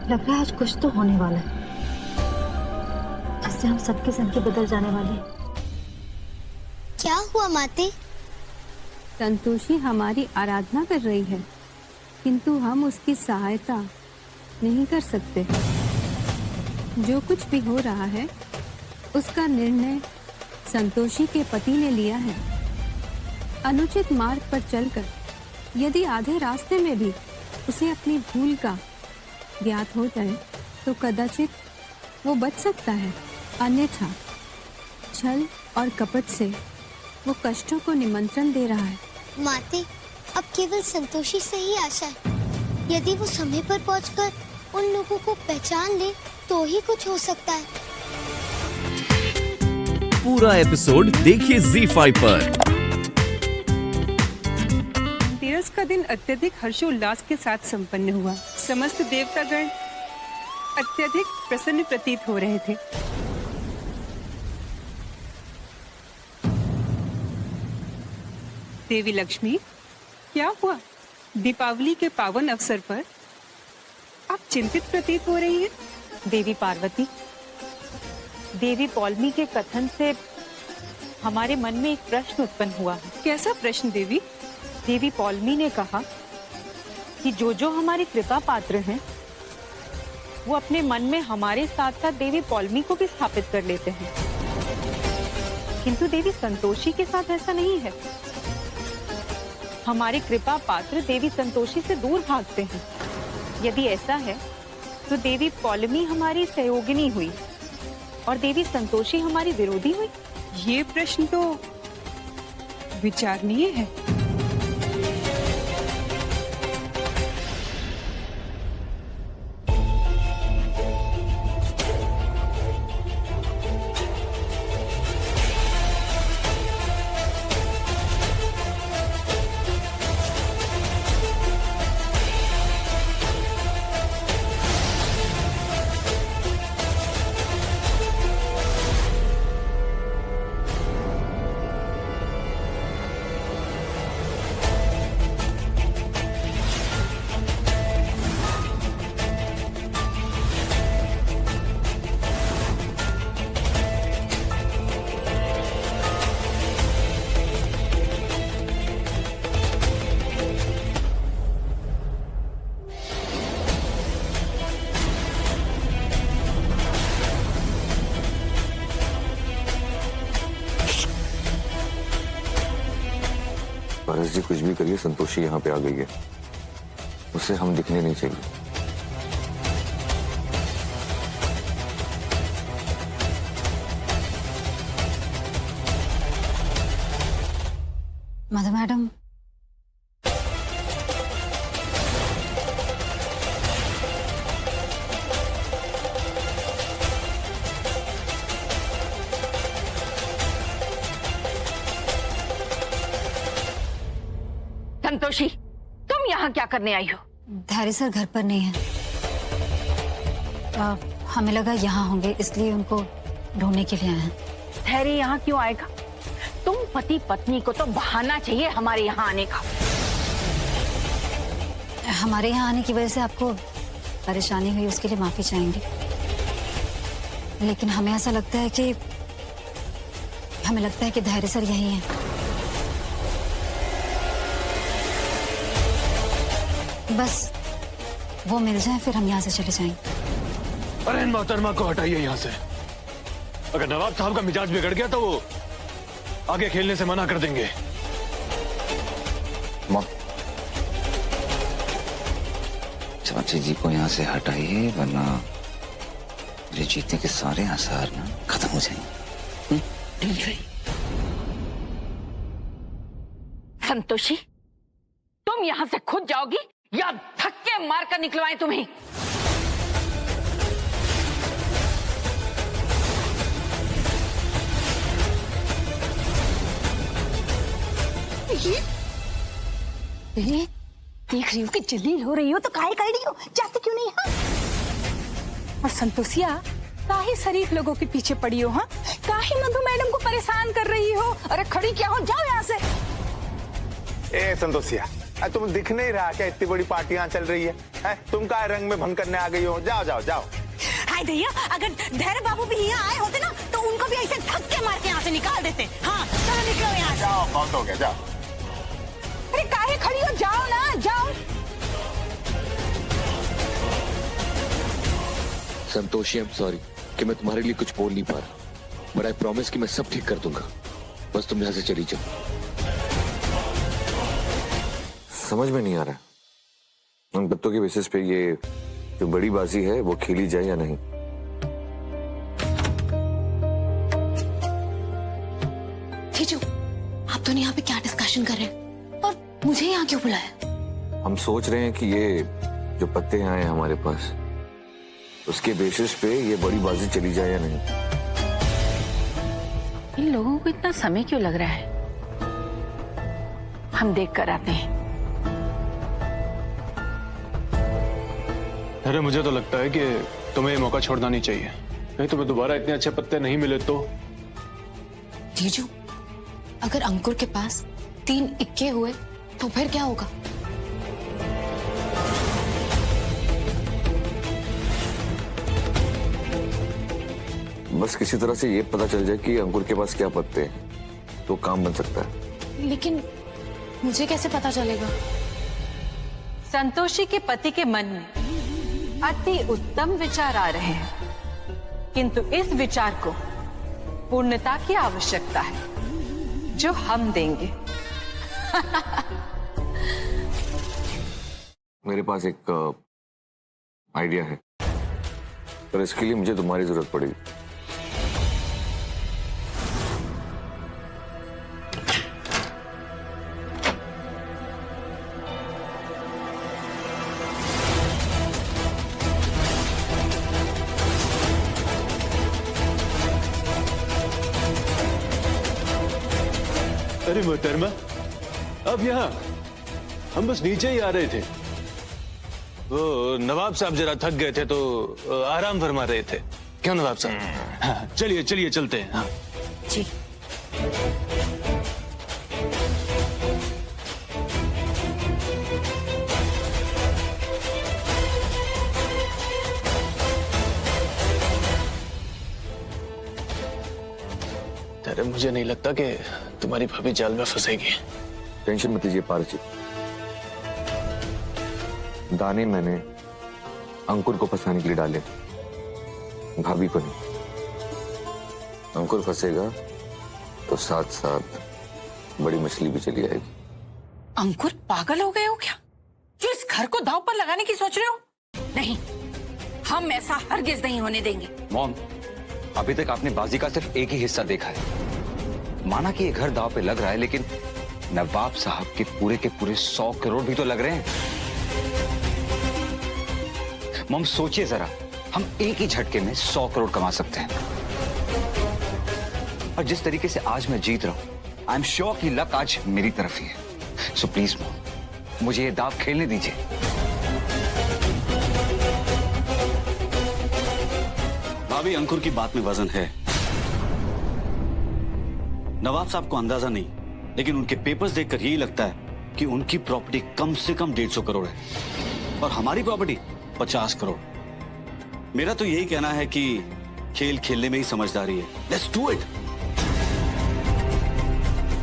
लग रहा है आज कुछ तो होने वाला है जिससे हम सबकी जिंदगी बदल जाने वाली है। क्या हुआ माते? संतोषी हमारी आराधना कर रही है, किंतु हम उसकी सहायता नहीं कर सकते। जो कुछ भी हो रहा है उसका निर्णय संतोषी के पति ने लिया है। अनुचित मार्ग पर चलकर यदि आधे रास्ते में भी उसे अपनी भूल का ज्ञात हो जाए तो कदाचित वो बच सकता है, अन्यथा छल और कपट से वो कष्टों को निमंत्रण दे रहा है। माते, अब केवल संतोषी से ही आशा है। यदि वो समय पर पहुंचकर उन लोगों को पहचान ले तो ही कुछ हो सकता है। पूरा एपिसोड देखिए ZEE5 पर। धनतेरस का दिन अत्यधिक हर्षोल्लास के साथ संपन्न हुआ। समस्त देवतागण अत्यधिक प्रसन्न प्रतीत हो रहे थे। देवी लक्ष्मी, क्या हुआ? दीपावली के पावन अवसर पर आप चिंतित प्रतीत हो रही हैं। देवी पार्वती, देवी पौलमी के कथन से हमारे मन में एक प्रश्न उत्पन्न हुआ है। कैसा प्रश्न देवी? देवी पौलमी ने कहा कि जो हमारे कृपा पात्र हैं वो अपने मन में हमारे साथ साथ देवी पौलमी को भी स्थापित कर लेते हैं, किंतु देवी संतोषी के साथ ऐसा नहीं है। हमारे कृपा पात्र देवी संतोषी से दूर भागते हैं। यदि ऐसा है तो देवी पौलमी हमारी सहयोगिनी हुई और देवी संतोषी हमारी विरोधी हुई। ये प्रश्न तो विचारणीय है। पारस जी, कुछ भी करिए, संतोषी यहाँ पे आ गई है। उसे हम दिखने नहीं चाहिए। मधु मैडम, संतोषी, तुम यहाँ क्या करने आई हो? धैर्य सर घर पर नहीं है। हमें लगा यहाँ होंगे, इसलिए उनको ढूंढने के लिए आए हैं। धैर्य यहाँ क्यों आएगा? तुम पति पत्नी को तो बहाना चाहिए हमारे यहाँ आने का। हमारे यहाँ आने की वजह से आपको परेशानी हुई, उसके लिए माफी चाहेंगे। लेकिन हमें ऐसा लगता है कि धैर्य सर यही है। बस वो मिल जाए फिर हम यहाँ से चले जाएंगे। अरे इन मोहतरमा को हटाइए यहाँ से। अगर नवाब साहब का मिजाज बिगड़ गया तो वो आगे खेलने से मना कर देंगे। चाची जी को यहाँ से हटाइए, वरना मेरे जीतने के सारे आसार ना खत्म हो जाएंगे। ठीक है। संतोषी, तुम यहाँ से खुद जाओगी या धक्के मारकर निकलवाएं तुम्हें? ये देख रही हो कि जलील हो रही हो तो काहे कर रही हो? जाती क्यों नहीं? हाँ? और संतोषिया, काहे शरीफ लोगों के पीछे पड़ी हो? हाँ, काहे मधु मैडम को परेशान कर रही हो? अरे खड़ी क्या हो, जाओ यहाँ से। ए संतोषिया, तुम दिख नहीं रहा क्या इतनी बड़ी पार्टी यहाँ चल रही है? तुम का रंग में भंग करने आ गई हो? जाओ जाओ जाओ। हाय भैया, अगर धैर्य बाबू भी यहाँ आए होते ना तो उनको भी ऐसे धक्के मार के यहाँ से निकाल देते। हाँ चलो निकलो यहाँ से। जाओ, बहुत हो गया, जाओ। अरे काहे खड़ी हो, जाओ ना, जाओ। संतोषी, आई एम सॉरी कि मैं तुम्हारे लिए कुछ बोल नहीं पा रहा, बट आई प्रॉमिस कि मैं सब ठीक कर दूंगा। बस तुम यहाँ से चली जाओ। समझ में नहीं आ रहा उन बत्तों के बेसिस पे ये जो बड़ी बाजी है वो खेली जाए या नहीं। जीजू, आप दोनों यहाँ पे क्या डिस्कशन कर रहे हैं और मुझे यहाँ क्यों बुलाया? हम सोच रहे हैं कि ये जो पत्ते आए हैं हमारे पास, उसके बेसिस पे ये बड़ी बाजी चली जाए या नहीं। इन लोगों को इतना समय क्यों लग रहा है? हम देख कर आते हैं। अरे मुझे तो लगता है कि तुम्हें ये मौका छोड़ना नहीं चाहिए, नहीं तुम्हें दोबारा इतने अच्छे पत्ते नहीं मिले तो। जीजू, अगर अंकुर के पास 3 इक्के हुए तो फिर क्या होगा? बस किसी तरह से ये पता चल जाए कि अंकुर के पास क्या पत्ते हैं तो काम बन सकता है। लेकिन मुझे कैसे पता चलेगा? संतोषी के पति के मन में अति उत्तम विचार आ रहे हैं, किंतु इस विचार को पूर्णता की आवश्यकता है जो हम देंगे। मेरे पास एक आइडिया है, पर इसके लिए मुझे तुम्हारी जरूरत पड़ेगी। अरे मोहतरमा, अब यहाँ हम बस नीचे ही आ रहे थे। वो नवाब साहब जरा थक गए थे तो आराम फरमा रहे थे। क्यों नवाब साहब? हाँ, चलिए चलिए चलते हैं। हाँ जी। अरे मुझे नहीं लगता कि तुम्हारी भाभी जाल में फंसेगी। टेंशन मत लीजिए पारस जी, दाने मैंने अंकुर को फंसाने के लिए डाले, भाभी को नहीं। अंकुर फंसेगा तो साथ साथ बड़ी मछली भी चली आएगी। अंकुर पागल हो गए हो क्या, जो इस घर को दांव पर लगाने की सोच रहे हो? नहीं, हम ऐसा हरगिज नहीं होने देंगे। मॉम, अभी तक आपने बाजी का सिर्फ एक ही हिस्सा देखा है। माना कि ये घर दांव पे लग रहा है, लेकिन नवाब साहब के पूरे 100 करोड़ भी तो लग रहे हैं। मॉम सोचिए जरा, हम एक ही झटके में 100 करोड़ कमा सकते हैं। और जिस तरीके से आज मैं जीत रहा हूं, आई एम श्योर कि लक आज मेरी तरफ ही है। सो प्लीज मॉम, मुझे ये दांव खेलने दीजिए। भाभी, अंकुर की बात में वजन है। नवाब साहब को अंदाजा नहीं, लेकिन उनके पेपर्स देखकर यही लगता है कि उनकी प्रॉपर्टी कम से कम 150 करोड़ है और हमारी प्रॉपर्टी 50 करोड़। मेरा तो यही कहना है कि खेल खेलने में ही समझदारी है। Let's do it.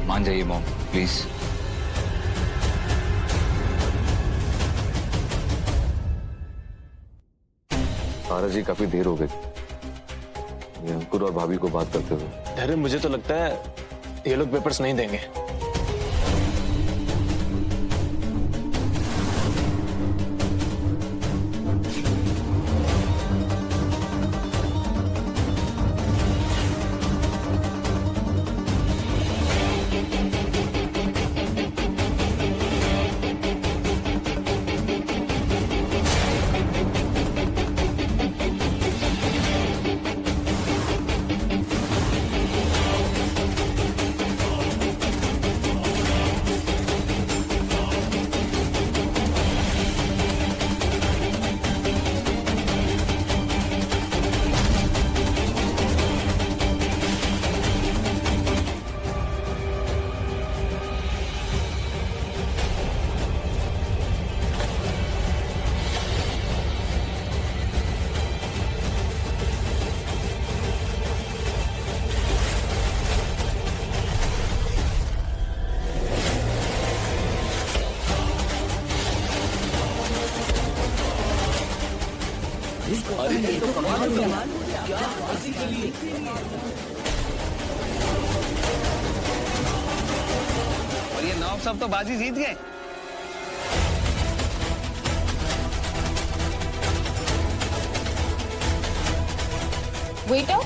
मान जाइए मॉम, प्लीज। पारस जी, काफी देर हो गई ये अंकुर और भाभी को बात करते हुए। अरे मुझे तो लगता है ये लोग पेपर्स नहीं देंगे। अरे ये तो कमाल हो गया। और ये नवाब साहब तो बाजी जीत गए। वेटर,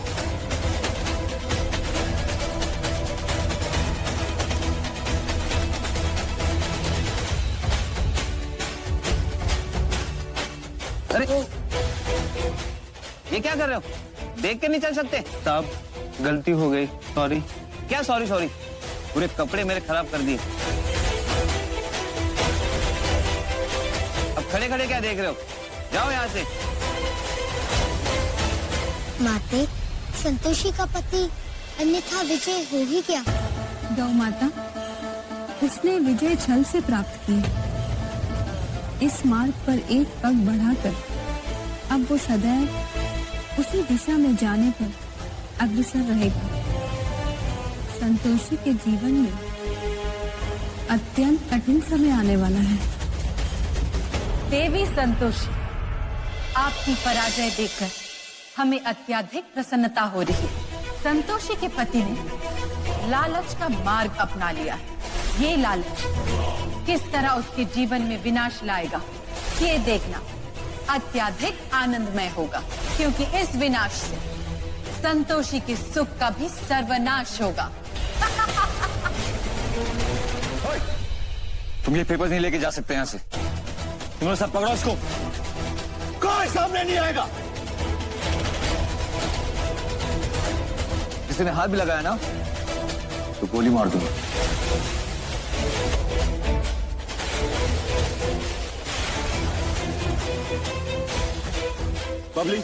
अरे ये क्या कर रहे हो? देख के नहीं चल सकते? साहब गलती हो गई, सॉरी। क्या सॉरी सॉरी? पूरे कपड़े मेरे खराब कर दिए। अब खड़े खड़े क्या देख रहे हो? जाओ यहाँ से। माते, संतोषी का पति अन्यथा विजय हो ही गया। गौ माता, उसने विजय छल से प्राप्त की। इस मार्ग पर एक पग बढ़ाकर अब वो सदैव उसी दिशा में जाने पर अग्रसर रहेगा। संतोषी के जीवन में अत्यंत कठिन समय आने वाला है। देवी संतोषी, आपकी पराजय देखकर हमें अत्यधिक प्रसन्नता हो रही है। संतोषी के पति ने लालच का मार्ग अपना लिया है। ये लालच किस तरह उसके जीवन में विनाश लाएगा, ये देखना अत्यधिक आनंदमय होगा, क्योंकि इस विनाश से संतोषी के सुख का भी सर्वनाश होगा। तुम ये पेपर्स नहीं लेके जा सकते यहाँ से। तुम लोग सब पकड़ो उसको। कोई सामने नहीं आएगा। किसी ने हाथ भी लगाया ना तो गोली मार दूंगा। बबली,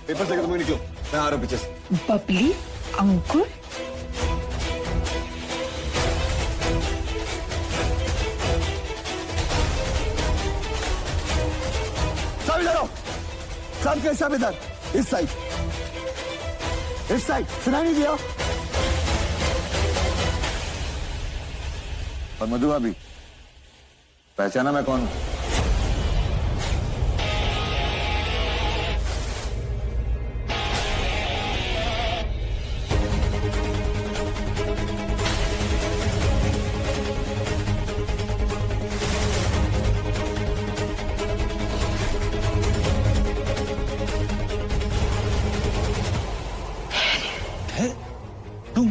पेपर से तुम निकलो, मैं आ रहा हूं पीछे से। बबली, अंकुर, सब इधर आओ। सब के सब इधर, इस साइड, इस साइड। सुनाई नहीं दिया? और मधु भाभी, पहचाना मैं कौन हूं? तुम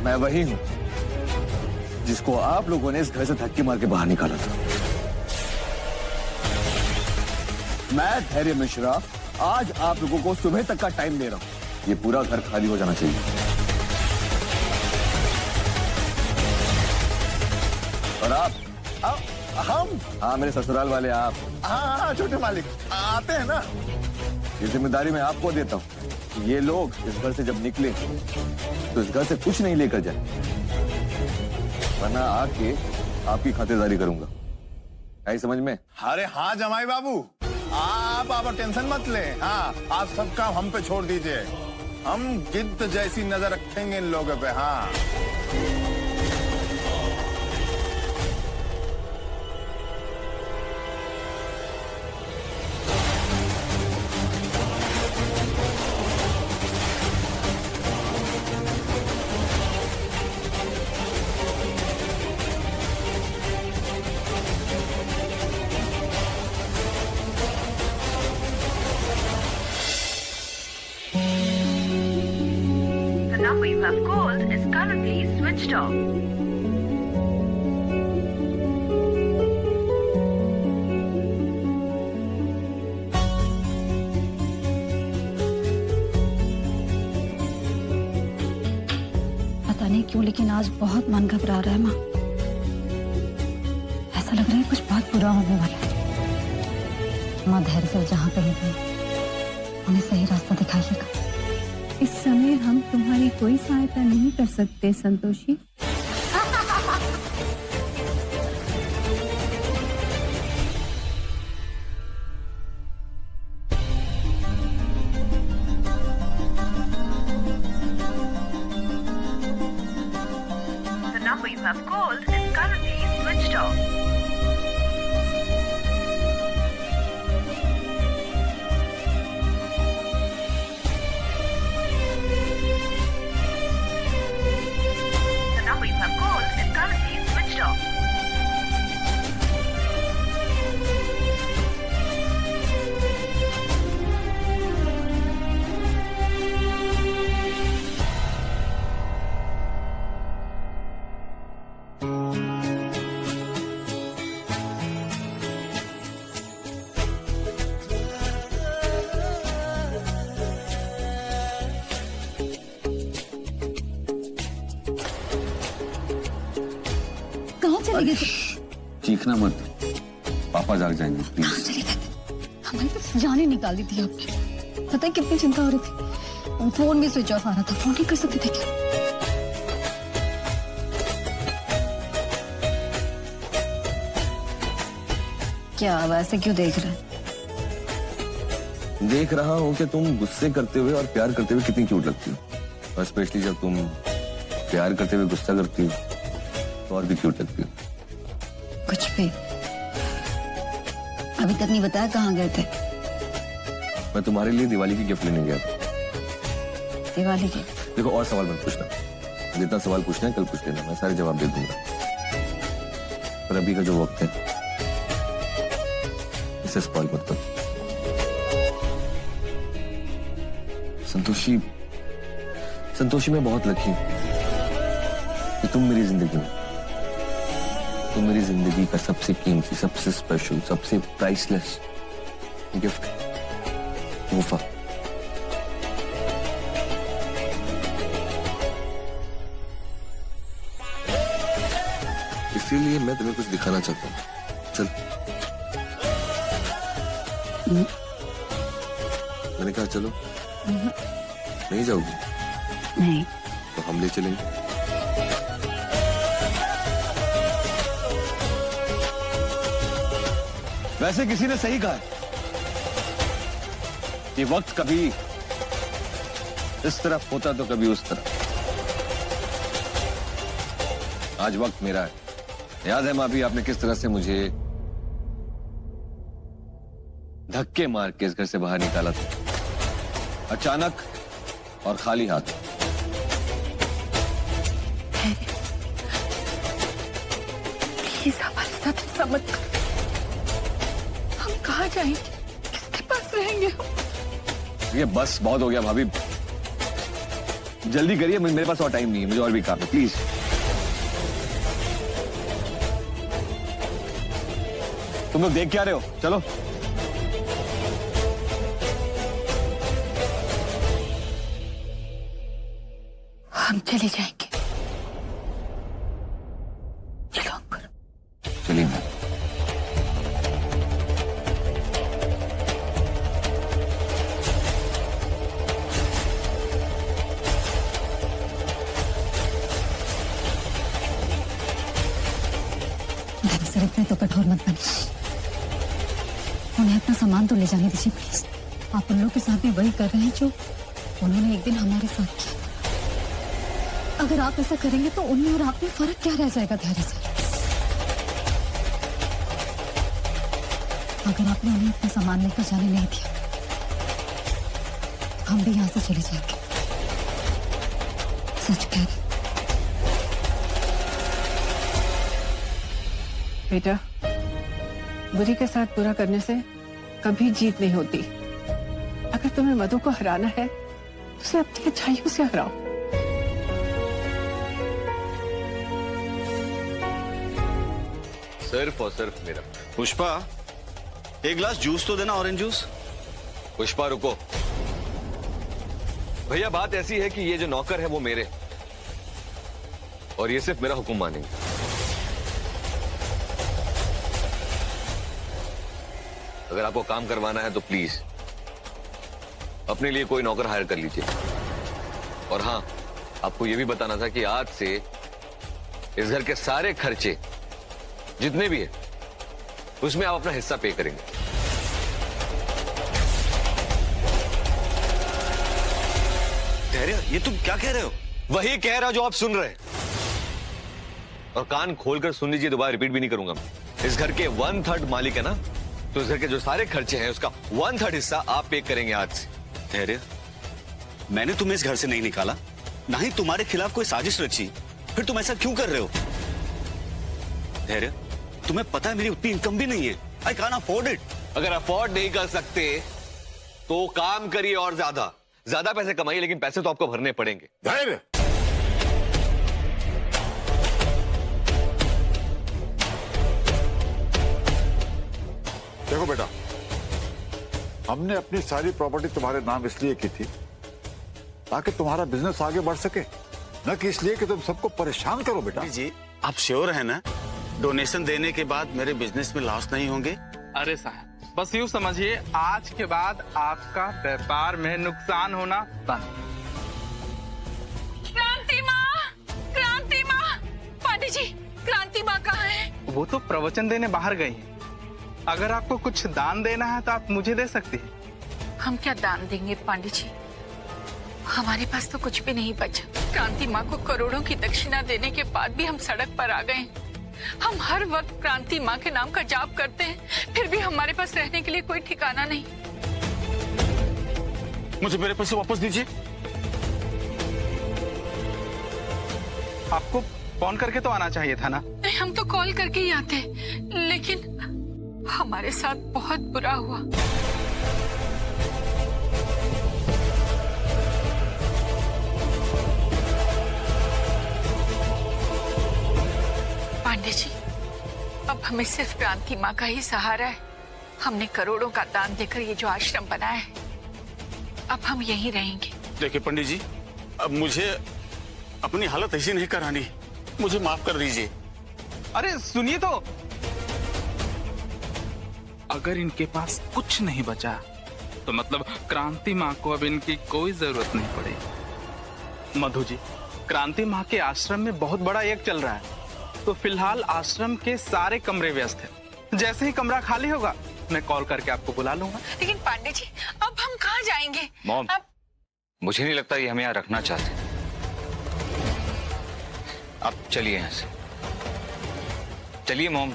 मैं वही हूं जिसको आप लोगों ने इस घर से धक्के मार के बाहर निकाला था। मैं धैर्य मिश्रा आज आप लोगों को सुबह तक का टाइम दे रहा हूं। ये पूरा घर खाली हो जाना चाहिए। और आप हम हाँ, मेरे ससुराल वाले आप। हाँ, छोटे मालिक आते हैं ना। ये जिम्मेदारी मैं आपको देता हूँ। ये लोग इस घर से जब निकले तो इस घर से कुछ नहीं लेकर जाए, वरना आके आपकी खातिरदारी करूंगा। आई समझ में? अरे हाँ जमाई बाबू, आप टेंशन मत ले। हाँ, आप सब काम हम पे छोड़ दीजिए। हम गिद्ध जैसी नजर रखेंगे इन लोगों पे। हाँ, The number you have called is currently switched off. पता नहीं क्यों, लेकिन आज बहुत मन घबरा रहा है माँ। ऐसा लग रहा है कुछ बहुत बुरा होने वाला है। माँ धैर्य से जहाँ कहीं भी उन्हें सही रास्ता दिखाइएगा। इस समय हम तुम्हारी कोई सहायता नहीं कर सकते Santoshi. number you have called is currently switched off. The number you have called is currently switched off. कहाँ चले गए थे? चीखना मत, पापा जाग जाएंगे प्लीज। कहाँ चले गए थे? हमारी तो जान ही निकाल दी थी आपने। पता है कितनी चिंता हो रही थी। फोन भी स्विच ऑफ आ रहा था, फोन नहीं कर सकते थे क्या? क्या वैसे क्यों देख रहे हैं? देख रहा हूँ कि तुम गुस्से करते हुए और प्यार करते हुए कितनी क्यूट लगती हो, और स्पेशली जब तुम प्यार करते हुए गुस्सा करती हो तो और भी क्यूट लगती हो। कुछ भी। अभी तक नहीं बताया कहाँ गए थे? मैं तुम्हारे लिए दिवाली की गिफ्ट लेने गया था। दिवाली की? देखो और सवाल मत पूछना, जितना सवाल पूछना है कल पूछ लेना, मैं सारे जवाब दे दूंगा। पर अभी का जो वक्त है इसे स्पॉइल मत करो। संतोषी मैं बहुत लकी हूं कि तुम मेरी जिंदगी में, तुम मेरी जिंदगी का सबसे कीमती, सबसे स्पेशल, सबसे प्राइसलेस गिफ्ट, तोहफा। इसीलिए मैं तुम्हें कुछ दिखाना चाहता हूँ। चल। मैंने कहा चलो। नहीं जाओगी? नहीं। तो हम ले चलेंगे। वैसे किसी ने सही कहा है कि वक्त कभी इस तरफ होता तो कभी उस तरफ। आज वक्त मेरा है। याद है माँ, आपने किस तरह से मुझे धक्के मार के इस घर से बाहर निकाला था, अचानक और खाली हाथ। प्लीज हमारे साथ ऐसा मत करो। हम कहाँ जाएंगे? किसके पास रहेंगे हम? ये बस बहुत हो गया भाभी, जल्दी करिए, मेरे पास और टाइम नहीं है, मुझे और भी काम है, प्लीज। तुम लोग देख क्या रहे हो? चलो। हम चले जाएंगे। चलो अंकुर। चलिए। दरअसल इतने तो कठोर मत बनिए। उन्हें अपना सामान तो ले जाने दीजिए प्लीज। आप उन लोगों के साथ भी वही कर रहे हैं जो उन्होंने एक दिन हमारे साथ किया। अगर आप ऐसा करेंगे तो उनमें और आप में फर्क क्या रह जाएगा? धैर्य से। अगर आपने उन्हें अपना सामान लेकर जाने नहीं दिया, हम भी यहाँ से चले जाएंगे। सच कह रहे। बेटा, बुरी के साथ बुरा करने से कभी जीत नहीं होती। अगर तुम्हें मधु को हराना है तो उसे अपनी अच्छाइयों से हराओ। सिर्फ और सिर्फ मेरा। पुष्पा, एक गिलास जूस तो देना, ऑरेंज जूस। पुष्पा रुको भैया, बात ऐसी है कि ये जो नौकर है वो मेरे, और ये सिर्फ मेरा हुक्म मानेंगे। अगर आपको काम करवाना है तो प्लीज अपने लिए कोई नौकर हायर कर लीजिए। और हाँ, आपको ये भी बताना था कि आज से इस घर के सारे खर्चे जितने भी है उसमें आप अपना हिस्सा पे करेंगे। धैर्य, ये तुम क्या कह रहे हो? वही कह रहा जो आप सुन रहे हैं। और कान खोलकर सुन लीजिए, दोबारा रिपीट भी नहीं करूंगा मैं। इस घर के 1/3 मालिक है ना, तो इस घर के जो सारे खर्चे हैं उसका 1/3 हिस्सा आप पे करेंगे आज से। धैर्य, मैंने तुम्हें इस घर से नहीं निकाला, ना ही तुम्हारे खिलाफ कोई साजिश रची, फिर तुम ऐसा क्यों कर रहे हो? धैर्य, तुम्हें पता है मेरी उतनी इनकम भी नहीं है। I can afford it. अगर अफोर्ड नहीं कर सकते तो काम करिए और ज्यादा ज्यादा पैसे कमाइए, लेकिन पैसे तो आपको भरने पड़ेंगे। धैर्य, देखो बेटा, हमने अपनी सारी प्रॉपर्टी तुम्हारे नाम इसलिए की थी ताकि तुम्हारा बिजनेस आगे बढ़ सके, न कि इसलिए कि तुम सबको परेशान करो। बेटा जी, आप श्योर है ना डोनेशन देने के बाद मेरे बिजनेस में लॉस नहीं होंगे? अरे साहब, बस यूँ समझिए, आज के बाद आपका व्यापार में नुकसान होना बंद। क्रांति माँ, क्रांति माँ, पांडे जी, क्रांति माँ कहाँ है? वो तो प्रवचन देने बाहर गई है। अगर आपको कुछ दान देना है तो आप मुझे दे सकती हैं। हम क्या दान देंगे पांडे जी, हमारे पास तो कुछ भी नहीं बचा। क्रांति माँ को करोड़ों की दक्षिणा देने के बाद भी हम सड़क पर आ गए। हम हर वक्त क्रांति माँ के नाम का जाप करते हैं, फिर भी हमारे पास रहने के लिए कोई ठिकाना नहीं। मुझे मेरे पैसे वापस दीजिए। आपको फोन करके तो आना चाहिए था ना। नहीं, हम तो कॉल करके ही आते, लेकिन हमारे साथ बहुत बुरा हुआ। पांडे जी, अब हमें सिर्फ क्रांति माँ का ही सहारा है। हमने करोड़ों का दान देकर ये जो आश्रम बनाया है, अब हम यहीं रहेंगे। देखिए पंडित जी, अब मुझे अपनी हालत ऐसी नहीं करानी, मुझे माफ कर दीजिए। अरे सुनिए तो, अगर इनके पास कुछ नहीं बचा तो मतलब क्रांति माँ को अब इनकी कोई जरूरत नहीं पड़ेगी। मधु जी, क्रांति माँ के आश्रम में बहुत बड़ा यज्ञ चल रहा है, तो फिलहाल आश्रम के सारे कमरे व्यस्त हैं। जैसे ही कमरा खाली होगा मैं कॉल करके आपको बुला लूंगा। लेकिन पांडे जी, अब हम कहाँ जाएंगे? मॉम, मुझे नहीं लगता ये हमें यहाँ रखना चाहते। अब चलिए यहाँ से, चलिए मॉम।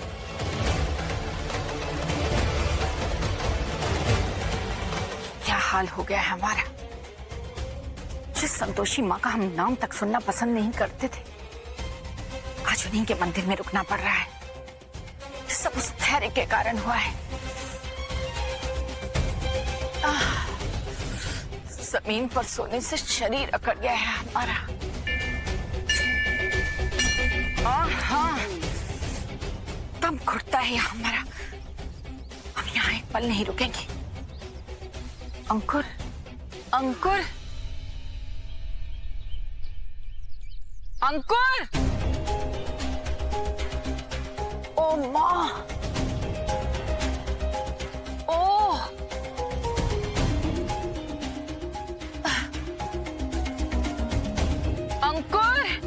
क्या हाल हो गया है हमारा। जिस संतोषी माँ का हम नाम तक सुनना पसंद नहीं करते थे, आज उन्हीं के मंदिर में रुकना पड़ रहा है। ये सब उस धैर्य के कारण हुआ है। जमीन पर सोने से शरीर अकड़ गया है हमारा। हाँ, दम घुटता है यहाँ हमारा। हम यहाँ एक पल नहीं रुकेंगे। अंकुर, अंकुर, अंकुर! ओ माँ, ओ अंकुर!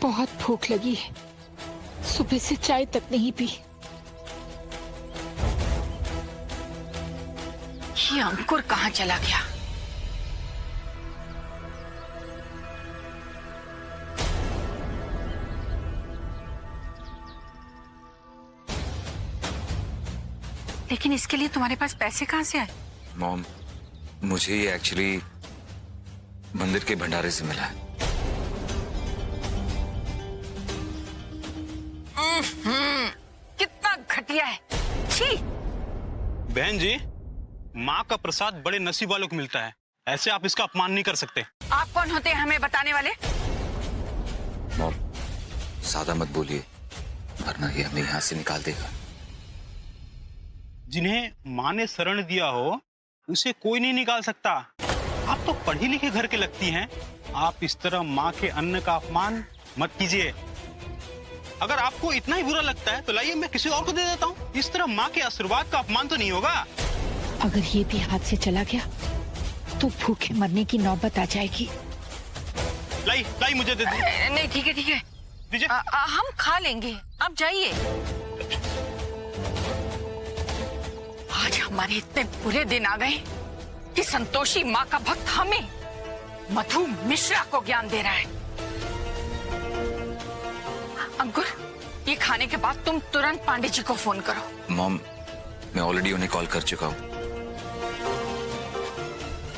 बहुत भूख लगी है, सुबह से चाय तक नहीं पी। ये अंकुर कहाँ चला गया? लेकिन इसके लिए तुम्हारे पास पैसे कहाँ से आए? मॉम, मुझे ये एक्चुअली मंदिर के भंडारे से मिला है। कितना घटिया है। छी! बहन जी, माँ का प्रसाद बड़े नसीब वालों को मिलता है, ऐसे आप इसका अपमान नहीं कर सकते। आप कौन होते हैं हमें बताने वाले? मॉम, ज्यादा मत बोलिए, वरना ये हमें यहाँ से निकाल देगा। जिन्हें माँ ने शरण दिया हो उसे कोई नहीं निकाल सकता। आप तो पढ़ी लिखी घर के लगती हैं, आप इस तरह माँ के अन्न का अपमान मत कीजिए। अगर आपको इतना ही बुरा लगता है तो लाइए मैं किसी और को दे देता हूँ। इस तरह माँ के आशीर्वाद का अपमान तो नहीं होगा। अगर ये भी हाथ से चला गया तो भूखे मरने की नौबत आ जाएगी। लाई मुझे दे दे। नहीं, ठीक है, ठीक है। दीजिए। हम खा लेंगे, आप जाइए। आज हमारे इतने बुरे दिन आ गए कि संतोषी माँ का भक्त हमें, मधु मिश्रा को ज्ञान दे रहा है। अंकुर, ये खाने के बाद तुम तुरंत पांडे जी को फोन करो। मॉम, मैं ऑलरेडी उन्हें कॉल कर चुका हूँ।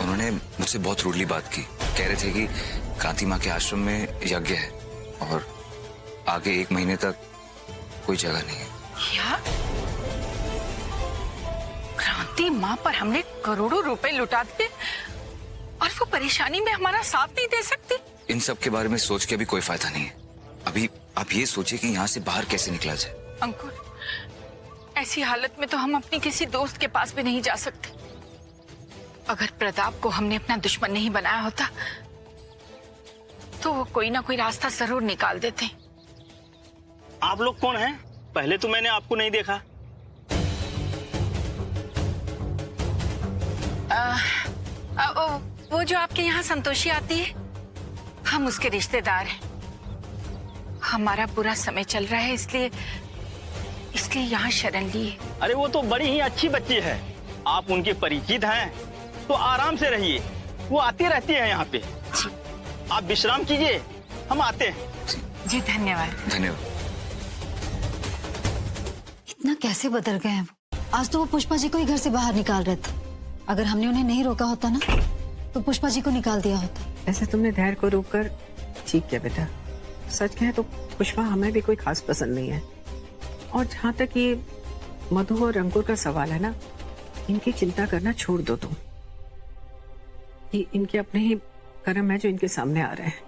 उन्होंने मुझसे बहुत रूडली बात की। कह रहे थे कि क्रांति माँ के आश्रम में यज्ञ है और आगे 1 महीने तक कोई जगह नहीं है। क्या? क्रांति माँ पर हमने करोड़ों रुपए लुटा दिए और वो परेशानी में हमारा साथ नहीं दे सकती? इन सब के बारे में सोच के भी कोई फायदा नहीं है। अभी आप ये सोचिए कि यहाँ से बाहर कैसे निकला जाए। अंकुर, ऐसी हालत में तो हम अपनी किसी दोस्त के पास भी नहीं जा सकते। अगर प्रताप को हमने अपना दुश्मन नहीं बनाया होता तो वो कोई ना कोई रास्ता जरूर निकाल देते। आप लोग कौन हैं? पहले तो मैंने आपको नहीं देखा। वो जो आपके यहाँ संतोषी आती है, हम उसके रिश्तेदार हैं। हमारा बुरा समय चल रहा है, इसलिए यहाँ शरण ली है। अरे वो तो बड़ी ही अच्छी बच्ची है, आप उनके परिचित हैं तो आराम से रहिए। वो आती रहती है यहाँ पे। आप विश्राम कीजिए, हम आते हैं। जी धन्यवाद। धन्यवाद। इतना कैसे बदल गए हैं वो? आज तो वो पुष्पा जी को ही घर से बाहर निकाल रहे थे। अगर हमने उन्हें नहीं रोका होता ना तो पुष्पा जी को निकाल दिया होता। ऐसे तुमने धैर्य को रोककर ठीक किया बेटा। सच कहे तो पुष्पा हमें भी कोई खास पसंद नहीं है। और जहाँ तक ये मधु और अंकुर का सवाल है ना, इनकी चिंता करना छोड़ दो तुम। ये इनके अपने ही कर्म है जो इनके सामने आ रहे हैं।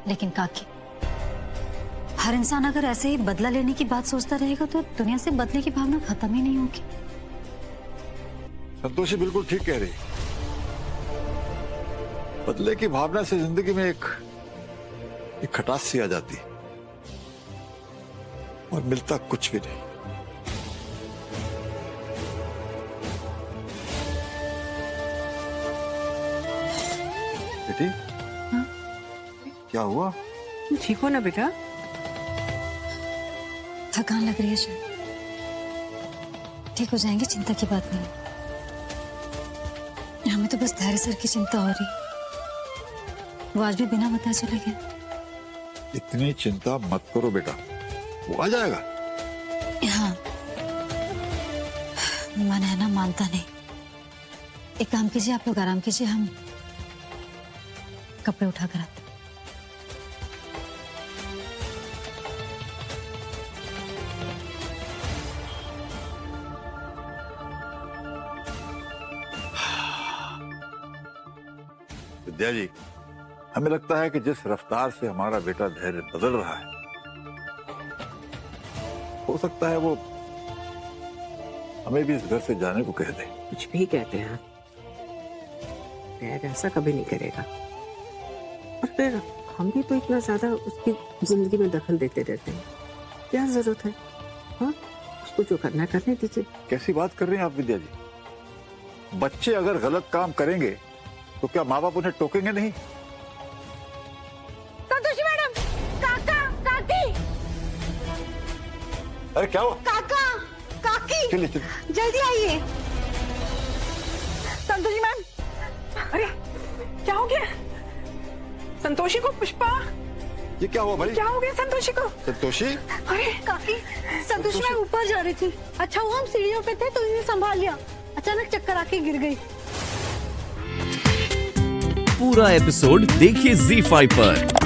लेकिन काकी, हर इंसान अगर ऐसे ही बदला लेने की बात सोचता रहेगा तो दुनिया से बदले की भावना खत्म ही नहीं होगी। संतोषी बिल्कुल ठीक कह रही। बदले की भावना से जिंदगी में एक खटास सी आ जाती और मिलता कुछ भी नहीं। बेटी, क्या हुआ? तुम ठीक हो ना बेटा? थकान लग रही है शायद। ठीक हो जाएंगे, चिंता की बात नहीं। हमें तो बस धैर्य सर की चिंता हो रही। वो आज भी बिना बताए चले गए। इतनी चिंता मत करो बेटा, वो आ जाएगा। हाँ, मन है ना मानता नहीं। एक काम कीजिए, आप लोग आराम कीजिए, हम कपड़े उठा कर आते। विद्या जी, हमें लगता है कि जिस रफ्तार से हमारा बेटा धैर्य बदल रहा है, हो सकता है वो हमें भी इस घर से जाने को कह दे। कुछ भी कहते हैं, धैर्य ऐसा कभी नहीं करेगा। और फिर हम भी तो इतना ज्यादा उसकी जिंदगी में दखल देते रहते हैं, क्या जरूरत है? हाँ, उसको जो करना है करने दीजिए। कैसी बात कर रहे हैं आप विद्या जी? बच्चे अगर गलत काम करेंगे तो क्या माँ बाप उन्हें टोकेंगे नहीं? संतोषी मैडम, काका, काकी। अरे क्या हुआ? काका, काकी, चलिए जल्दी आइए। संतोषी मैम, अरे क्या हो गया? संतोषी को पुष्पा, ये क्या हुआ भाई? क्या हो गया संतोषी को? संतोषी? अरे काकी, संतोषी मैम ऊपर जा रही थी। अच्छा हुआ हम सीढ़ियों पे थे तो इन्हें संभाल लिया। अचानक चक्कर आके गिर गई। पूरा एपिसोड देखिए ZEE5 पर।